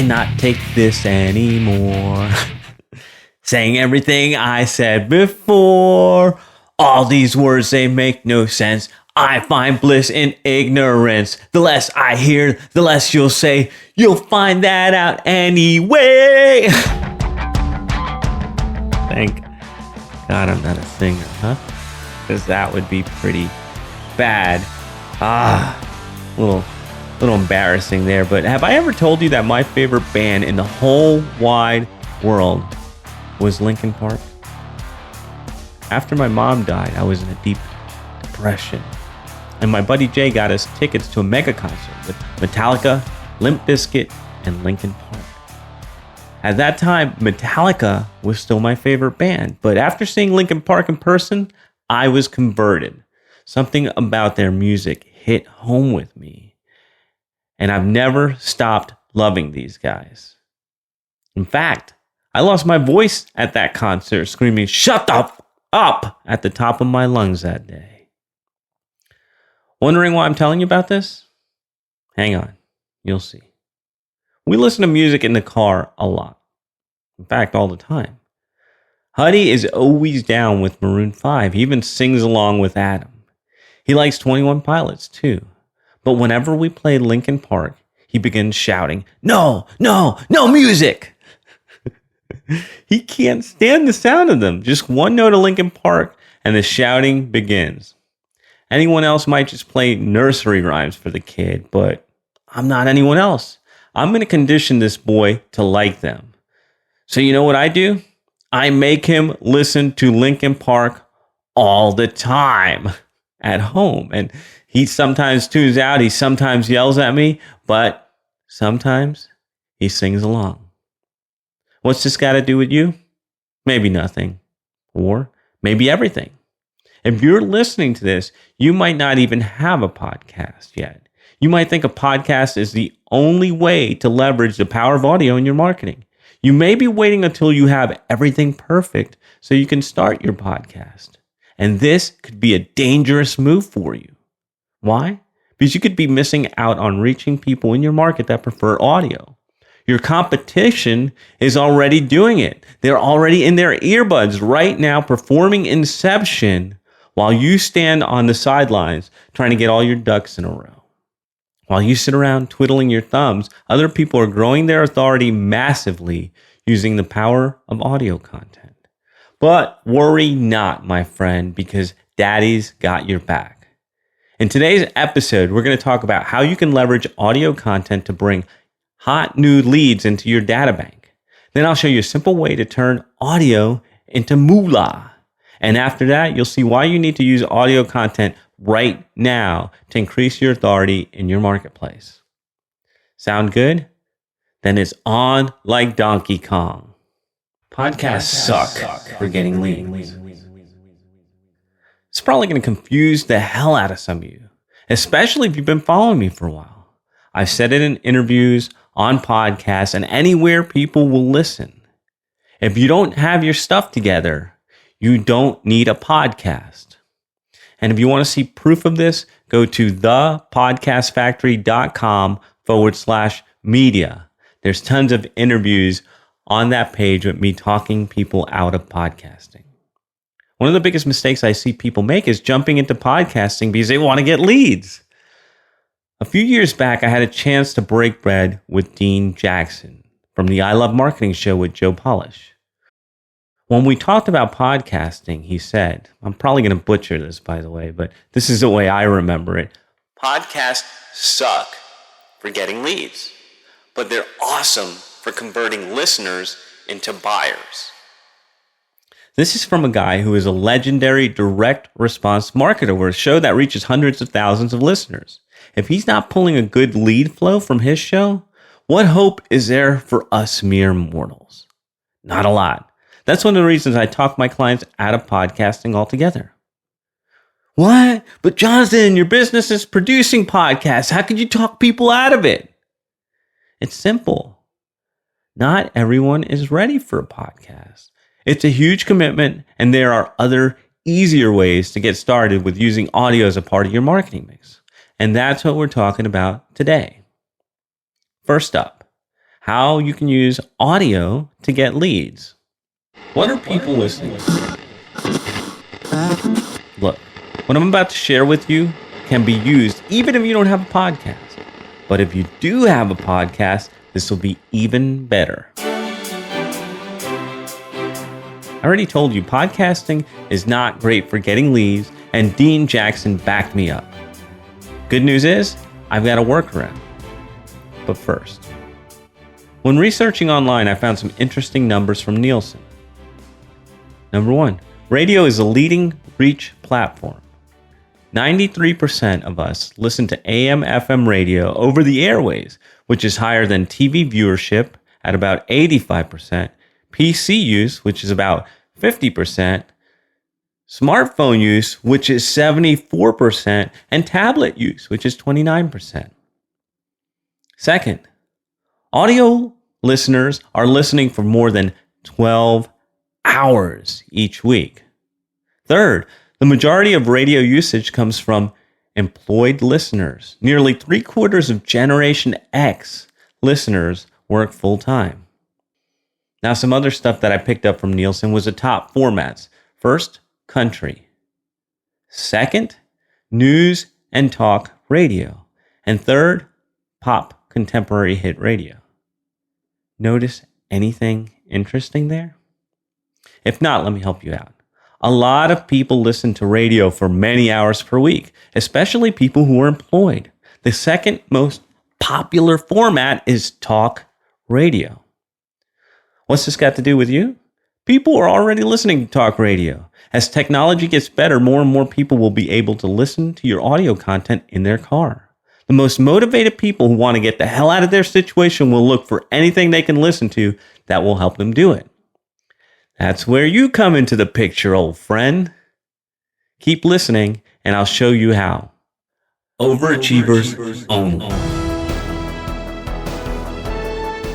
cannot take this anymore. Saying everything I said before. All these words, they make no sense. I find bliss in ignorance. The less I hear, the less you'll say. You'll find that out anyway. Thank God I'm not a singer, huh? Because that would be pretty bad. Little embarrassing there. But have I ever told you that my favorite band in the whole wide world was Linkin Park? After my mom died, I was in a deep depression. And my buddy Jay got us tickets to a mega concert with Metallica, Limp Bizkit, and Linkin Park. At that time, Metallica was still my favorite band. But after seeing Linkin Park in person, I was converted. Something about their music hit home with me. And I've never stopped loving these guys. In fact, I lost my voice at that concert, screaming, "Shut the f up!" at the top of my lungs that day. Wondering why I'm telling you about this? Hang on, you'll see. We listen to music in the car a lot. In fact, all the time. Huddy is always down with Maroon 5. He even sings along with Adam. He likes 21 Pilots too. But whenever we play Linkin Park, he begins shouting, "No, no, no music!" He can't stand the sound of them. Just one note of Linkin Park and the shouting begins. Anyone else might just play nursery rhymes for the kid, but I'm not anyone else. I'm going to condition this boy to like them. So you know what I do? I make him listen to Linkin Park all the time at home. And he sometimes tunes out. He sometimes yells at me, but sometimes he sings along. What's this got to do with you? Maybe nothing. Or maybe everything. If you're listening to this, you might not even have a podcast yet. You might think a podcast is the only way to leverage the power of audio in your marketing. You may be waiting until you have everything perfect so you can start your podcast. And this could be a dangerous move for you. Why? Because you could be missing out on reaching people in your market that prefer audio. Your competition is already doing it. They're already in their earbuds right now performing Inception while you stand on the sidelines trying to get all your ducks in a row. While you sit around twiddling your thumbs, other people are growing their authority massively using the power of audio content. But worry not, my friend, because Daddy's got your back. In today's episode, we're going to talk about how you can leverage audio content to bring hot new leads into your data bank. Then I'll show you a simple way to turn audio into moolah. And after that, you'll see why you need to use audio content right now to increase your authority in your marketplace. Sound good? Then it's on like Donkey Kong. Podcasts suck for getting leads. It's probably going to confuse the hell out of some of you, especially if you've been following me for a while. I've said it in interviews, on podcasts, and anywhere people will listen. If you don't have your stuff together, you don't need a podcast. And if you want to see proof of this, go to thepodcastfactory.com/media. There's tons of interviews on that page with me talking people out of podcasting. One of the biggest mistakes I see people make is jumping into podcasting because they want to get leads. A few years back, I had a chance to break bread with Dean Jackson from the I Love Marketing show with Joe Polish. When we talked about podcasting, he said, I'm probably going to butcher this, by the way, but this is the way I remember it. Podcasts suck for getting leads, but they're awesome for converting listeners into buyers. This is from a guy who is a legendary direct response marketer with a show that reaches hundreds of thousands of listeners. If he's not pulling a good lead flow from his show, what hope is there for us mere mortals? Not a lot. That's one of the reasons I talk my clients out of podcasting altogether. What? But Jonathan, your business is producing podcasts. How could you talk people out of it? It's simple. Not everyone is ready for a podcast. It's a huge commitment, and there are other easier ways to get started with using audio as a part of your marketing mix. And that's what we're talking about today. First up, how you can use audio to get leads. What are people listening to? Look, what I'm about to share with you can be used even if you don't have a podcast. But if you do have a podcast, this will be even better. I already told you podcasting is not great for getting leads, and Dean Jackson backed me up. Good news is, I've got a workaround. But first, when researching online, I found some interesting numbers from Nielsen. Number 1, radio is a leading reach platform. 93% of us listen to AM/FM radio over the airways, which is higher than TV viewership at about 85%, PC use, which is about 50%, smartphone use, which is 74%, and tablet use, which is 29%. Second, audio listeners are listening for more than 12 hours each week. Third, the majority of radio usage comes from employed listeners. Nearly 3/4 of Generation X listeners work full-time. Now, some other stuff that I picked up from Nielsen was the top formats. First, country. Second, news and talk radio. And third, pop contemporary hit radio. Notice anything interesting there? If not, let me help you out. A lot of people listen to radio for many hours per week, especially people who are employed. The second most popular format is talk radio. What's this got to do with you? People are already listening to talk radio. As technology gets better, more and more people will be able to listen to your audio content in their car. The most motivated people who want to get the hell out of their situation will look for anything they can listen to that will help them do it. That's where you come into the picture, old friend. Keep listening, and I'll show you how. Overachievers only.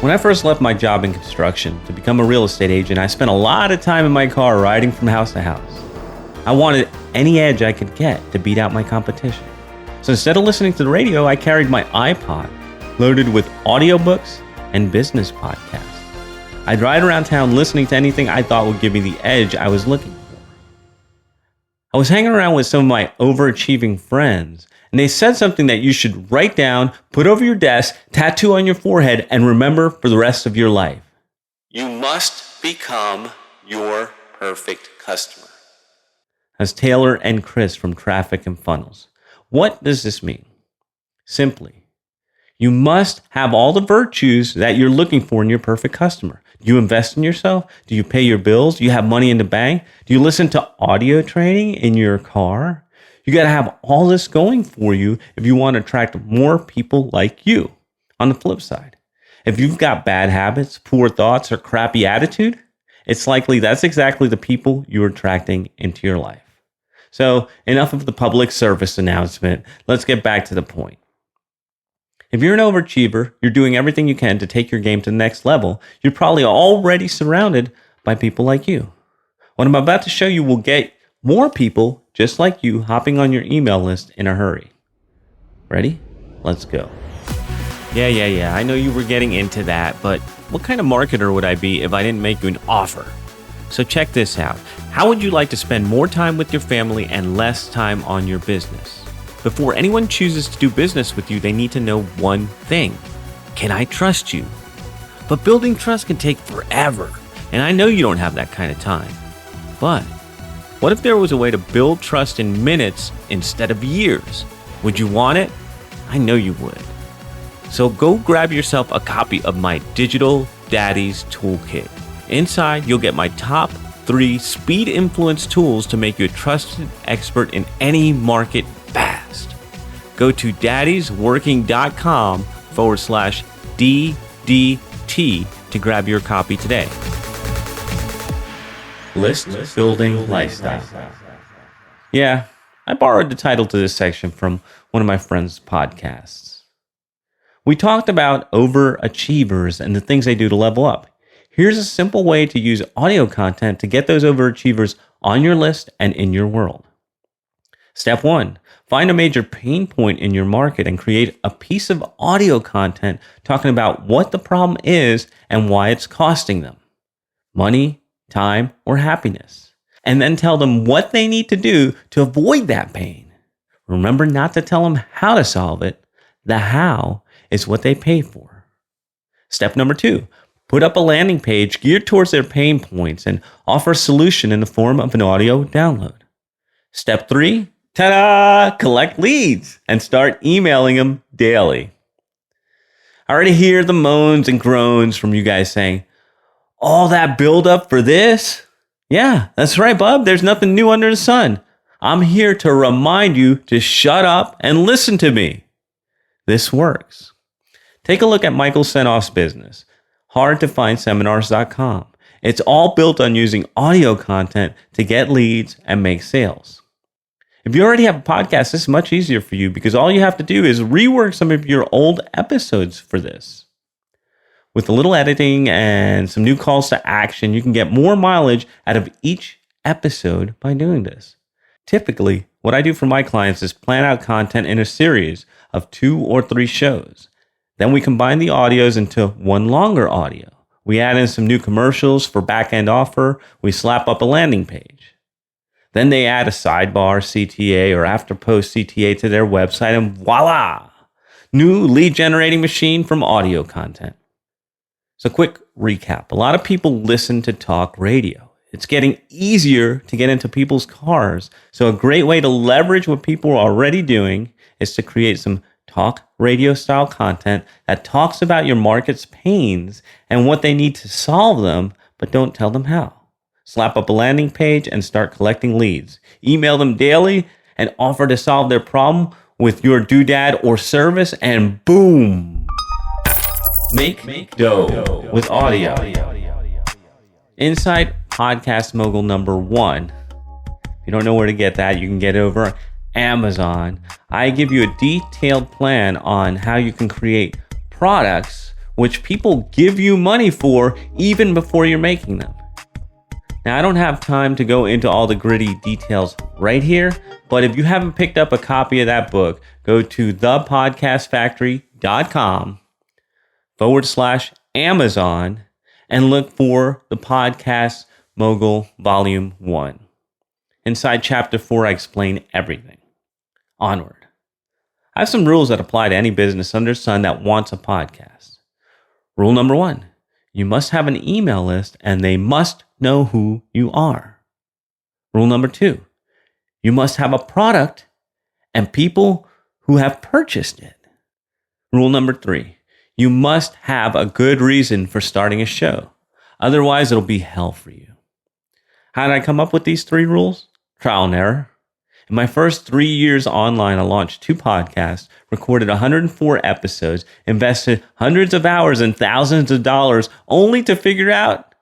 When I first left my job in construction to become a real estate agent, I spent a lot of time in my car riding from house to house. I wanted any edge I could get to beat out my competition. So instead of listening to the radio, I carried my iPod loaded with audiobooks and business podcasts. I'd ride around town listening to anything I thought would give me the edge I was looking for. I was hanging around with some of my overachieving friends, and they said something that you should write down, put over your desk, tattoo on your forehead, and remember for the rest of your life. You must become your perfect customer. That's Taylor and Chris from Traffic and Funnels. What does this mean? Simply, you must have all the virtues that you're looking for in your perfect customer. Do you invest in yourself? Do you pay your bills? Do you have money in the bank? Do you listen to audio training in your car? You got to have all this going for you if you want to attract more people like you. On the flip side, if you've got bad habits, poor thoughts, or crappy attitude, it's likely that's exactly the people you're attracting into your life. So enough of the public service announcement. Let's get back to the point. If you're an overachiever, you're doing everything you can to take your game to the next level. You're probably already surrounded by people like you. What I'm about to show you will get more people just like you hopping on your email list in a hurry. Ready? Let's go. Yeah. I know you were getting into that, but what kind of marketer would I be if I didn't make you an offer? So check this out. How would you like to spend more time with your family and less time on your business? Before anyone chooses to do business with you, they need to know one thing. Can I trust you? But building trust can take forever, and I know you don't have that kind of time. But what if there was a way to build trust in minutes instead of years? Would you want it? I know you would. So go grab yourself a copy of my Digital Daddies Toolkit. Inside, you'll get my top 3 speed influence tools to make you a trusted expert in any market fast. Go to daddiesworking.com/DDT to grab your copy today. List Building Lifestyle. Yeah, I borrowed the title to this section from one of my friend's podcasts. We talked about overachievers and the things they do to level up. Here's a simple way to use audio content to get those overachievers on your list and in your world. Step 1. Find a major pain point in your market and create a piece of audio content talking about what the problem is and why it's costing them money, time, or happiness. And then tell them what they need to do to avoid that pain. Remember not to tell them how to solve it. The how is what they pay for. Step number 2. Put up a landing page geared towards their pain points and offer a solution in the form of an audio download. Step 3. Ta-da! Collect leads and start emailing them daily. I already hear the moans and groans from you guys saying, all that buildup for this? Yeah, that's right, bub. There's nothing new under the sun. I'm here to remind you to shut up and listen to me. This works. Take a look at Michael Senoff's business, hardtofindseminars.com. It's all built on using audio content to get leads and make sales. If you already have a podcast, this is much easier for you because all you have to do is rework some of your old episodes for this. With a little editing and some new calls to action, you can get more mileage out of each episode by doing this. Typically, what I do for my clients is plan out content in a series of 2 or 3 shows. Then we combine the audios into one longer audio. We add in some new commercials for back-end offer. We slap up a landing page. Then they add a sidebar CTA or after post CTA to their website and voila! New lead generating machine from audio content. So quick recap. A lot of people listen to talk radio. It's getting easier to get into people's cars. So a great way to leverage what people are already doing is to create some talk radio style content that talks about your market's pains and what they need to solve them, but don't tell them how. Slap up a landing page and start collecting leads. Email them daily and offer to solve their problem with your doodad or service, and boom! Make dough with audio. Inside Podcast Mogul number 1. If you don't know where to get that, you can get it over Amazon. I give you a detailed plan on how you can create products which people give you money for even before you're making them. Now, I don't have time to go into all the gritty details right here, but if you haven't picked up a copy of that book, go to thepodcastfactory.com/Amazon and look for the Podcast Mogul Volume 1. Inside Chapter 4, I explain everything. Onward. I have some rules that apply to any business under the sun that wants a podcast. Rule number 1. You must have an email list and they must know who you are. Rule number 2. You must have a product and people who have purchased it. Rule number 3. You must have a good reason for starting a show. Otherwise, it'll be hell for you. How did I come up with these 3 rules? Trial and error. In my first 3 years online, I launched 2 podcasts, recorded 104 episodes, invested hundreds of hours and thousands of dollars, only to figure out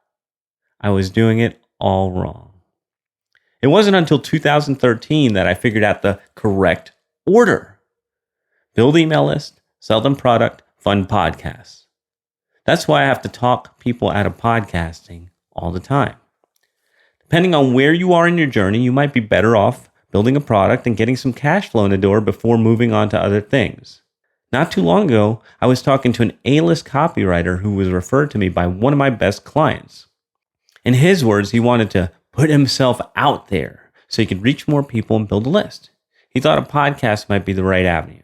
I was doing it all wrong. It wasn't until 2013 that I figured out the correct order. Build email list, sell them product, fund podcasts. That's why I have to talk people out of podcasting all the time. Depending on where you are in your journey, you might be better off building a product and getting some cash flow in the door before moving on to other things. Not too long ago, I was talking to an A-list copywriter who was referred to me by one of my best clients. In his words, he wanted to put himself out there so he could reach more people and build a list. He thought a podcast might be the right avenue.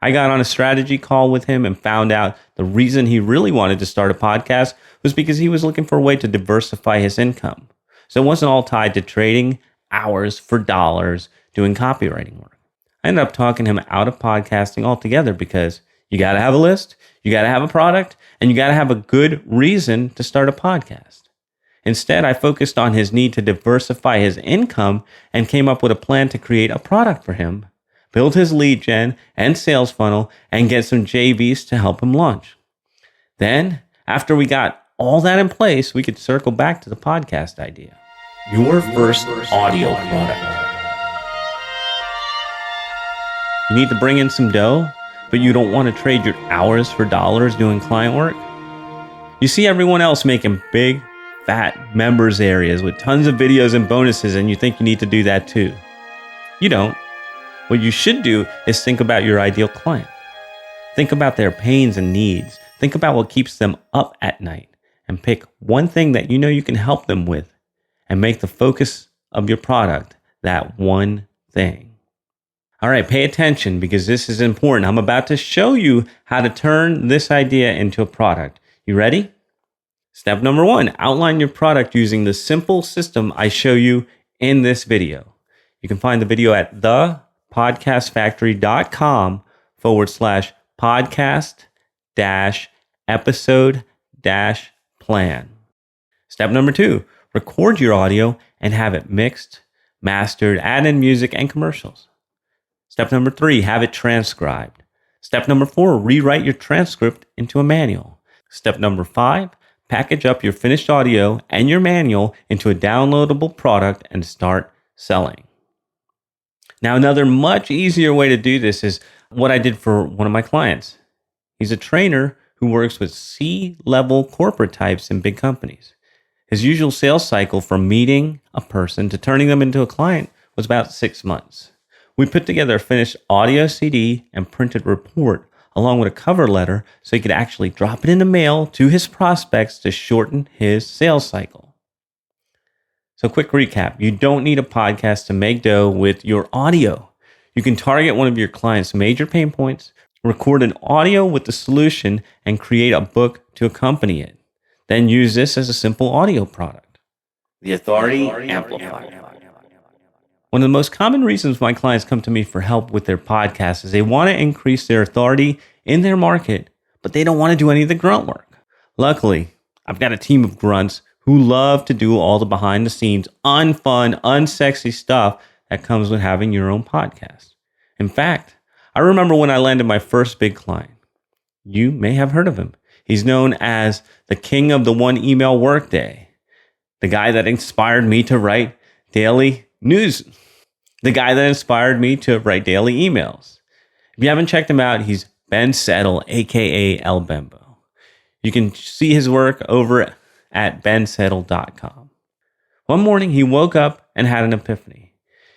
I got on a strategy call with him and found out the reason he really wanted to start a podcast was because he was looking for a way to diversify his income. So it wasn't all tied to trading hours for dollars doing copywriting work. I ended up talking him out of podcasting altogether because you got to have a list, you got to have a product, and you got to have a good reason to start a podcast. Instead, I focused on his need to diversify his income and came up with a plan to create a product for him, build his lead gen and sales funnel, and get some JVs to help him launch. Then, after we got all that in place, we could circle back to the podcast idea. Your first audio product. You need to bring in some dough, but you don't want to trade your hours for dollars doing client work? You see everyone else making big, fat members areas with tons of videos and bonuses, and you think you need to do that too. You don't. What you should do is think about your ideal client. Think about their pains and needs. Think about what keeps them up at night and pick one thing that you know you can help them with and make the focus of your product that one thing. All right, pay attention because this is important. I'm about to show you how to turn this idea into a product. You ready? Step number 1, outline your product using the simple system I show you in this video. You can find the video at thepodcastfactory.com/podcast-episode-plan. Step number 2, record your audio and have it mixed, mastered, add in music and commercials. Step number 3, have it transcribed. Step number 4, rewrite your transcript into a manual. Step number 5, package up your finished audio and your manual into a downloadable product and start selling. Now, another much easier way to do this is what I did for one of my clients. He's a trainer who works with C-level corporate types in big companies. His usual sales cycle from meeting a person to turning them into a client was about 6 months. We put together a finished audio CD and printed report along with a cover letter so he could actually drop it in the mail to his prospects to shorten his sales cycle. So quick recap, you don't need a podcast to make dough with your audio. You can target one of your clients' major pain points, record an audio with the solution, and create a book to accompany it. Then use this as a simple audio product. The Authority Amplifier. One of the most common reasons my clients come to me for help with their podcast is they want to increase their authority in their market, but they don't want to do any of the grunt work. Luckily, I've got a team of grunts who love to do all the behind the scenes, unfun, unsexy stuff that comes with having your own podcast. In fact, I remember when I landed my first big client. You may have heard of him. He's known as the king of the one email workday, the guy that inspired me to write daily emails. If you haven't checked him out, he's Ben Settle, aka El Bembo. You can see his work over at bensettle.com. One morning, he woke up and had an epiphany.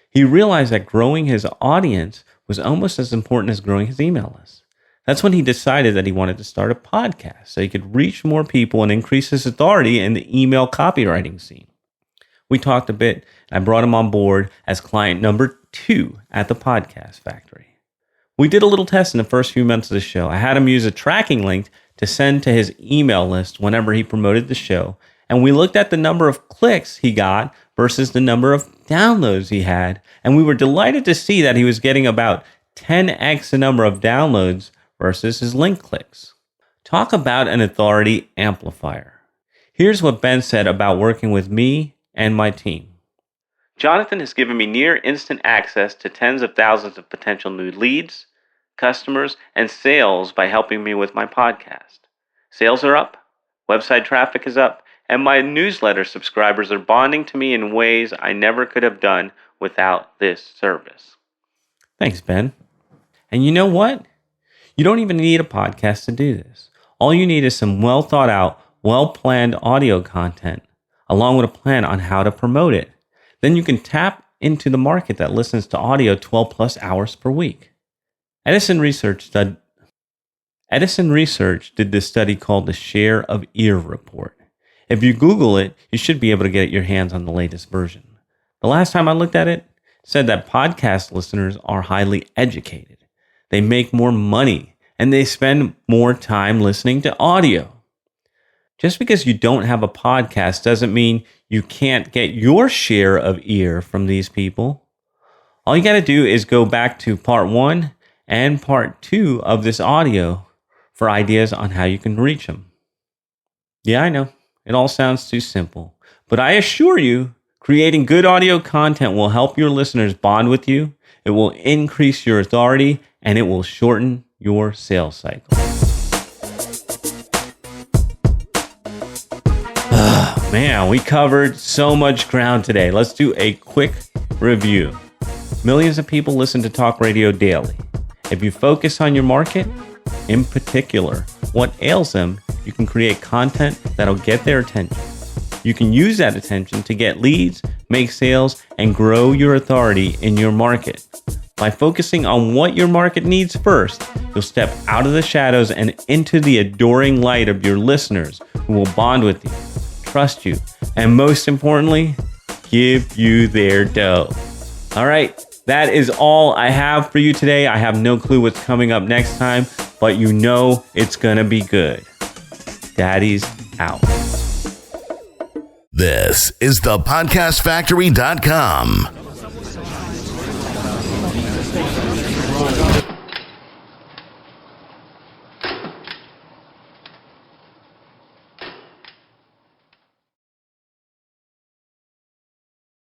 He realized that growing his audience was almost as important as growing his email list. That's when he decided that he wanted to start a podcast so he could reach more people and increase his authority in the email copywriting scene. We talked a bit, and I brought him on board as client number 2 at the Podcast Factory. We did a little test in the first few months of the show. I had him use a tracking link to send to his email list whenever he promoted the show, and we looked at the number of clicks he got versus the number of downloads he had, and we were delighted to see that he was getting about 10x the number of downloads versus his link clicks. Talk about an authority amplifier. Here's what Ben said about working with me and my team. Jonathan has given me near instant access to tens of thousands of potential new leads, customers, and sales by helping me with my podcast. Sales are up, website traffic is up, and my newsletter subscribers are bonding to me in ways I never could have done without this service. Thanks, Ben. And you know what? You don't even need a podcast to do this. All you need is some well thought out, well planned audio content, along with a plan on how to promote it. Then you can tap into the market that listens to audio 12 plus hours per week. Edison Research did this study called the Share of Ear Report. If you Google it, you should be able to get your hands on the latest version. The last time I looked at it, it said that podcast listeners are highly educated. They make more money, and they spend more time listening to audio. Just because you don't have a podcast doesn't mean you can't get your share of ear from these people. All you got to do is go back to part 1 and part 2 of this audio for ideas on how you can reach them. Yeah, I know, it all sounds too simple, but I assure you, creating good audio content will help your listeners bond with you, it will increase your authority, and it will shorten your sales cycle. Man, we covered so much ground today. Let's do a quick review. Millions of people listen to talk radio daily. If you focus on your market, in particular, what ails them, you can create content that'll get their attention. You can use that attention to get leads, make sales, and grow your authority in your market. By focusing on what your market needs first, you'll step out of the shadows and into the adoring light of your listeners who will bond with you, trust you, and most importantly, give you their dough. All right, that is all I have for you today. I have no clue what's coming up next time, but you know it's going to be good. Daddy's out. This is thepodcastfactory.com.